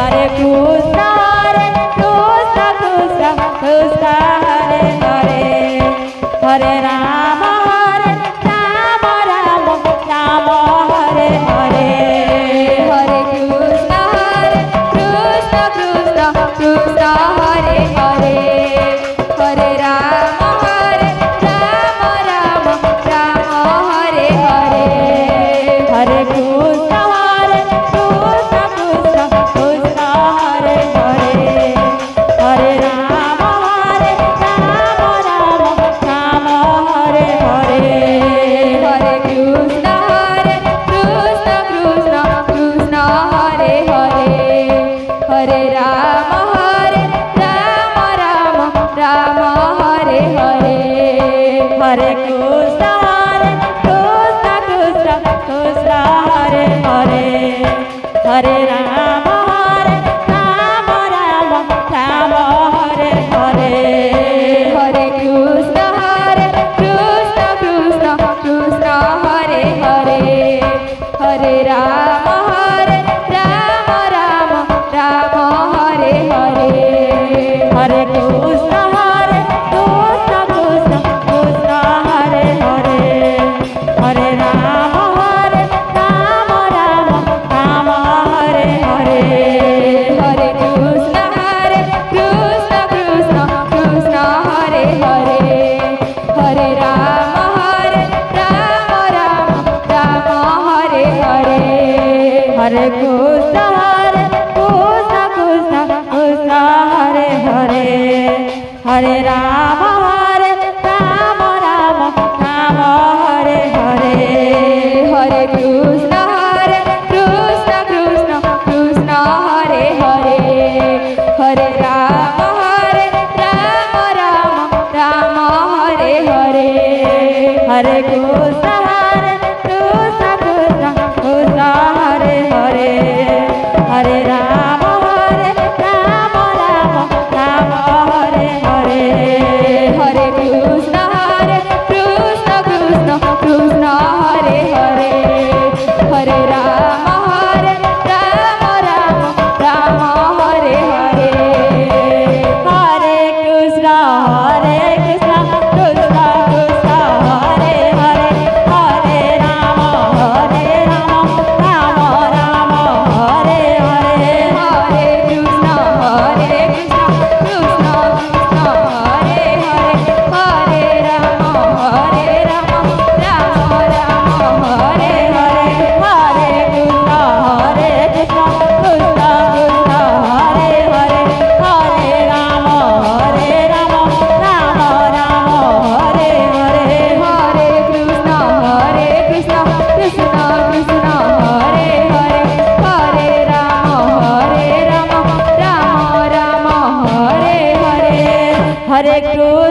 Hare Krishna Krishna Krishna Hare Hare Hare Rama Rama Rama Hare Hare Hare Krishna Krishna Krishna Hare Hare Hare Rama Rama Hare Hare Hare Krishna Krishna Krishna Hare Hare Hare Rama Rama Hare Hare Hare Krishna Krishna Krishna Hare Hare Hare Rama Rama Hare Hare Hare Krishna Krishna Krishna Hare Hare Hare Rama Rama Hare Hare Hare Krishna Krishna Krishna Hare Hare Hare Rama Rama Hare Hare Hare Krishna Krishna Krishna Hare Hare Hare Rama Rama Hare Hare Hare Krishna Krishna Krishna Hare Hare Hare Rama Rama Hare Hare Hare Krishna Krishna Krishna Hare Hare Hare Rama Rama Hare Hare Hare Krishna Krishna Krishna Hare Hare Hare Rama Rama Hare Hare Hare Krishna Krishna Krishna Hare Hare Hare Rama Rama Hare Hare Hare Krishna Krishna Krishna Hare Hare Hare Rama Rama Hare Hare Hare Krishna Krishna Krishna Hare Hare Hare Rama Rama Hare Hare Hare Krishna Krishna Hare Hare Hare Rama Rama Hare Hare Hare Krishna Krishna Krishna Hare Hare Hare Rama Rama Hare Hare Hare Krishna Krishna Krishna Hare Hare Hare Rama Rama Hare Hare Hare Krishna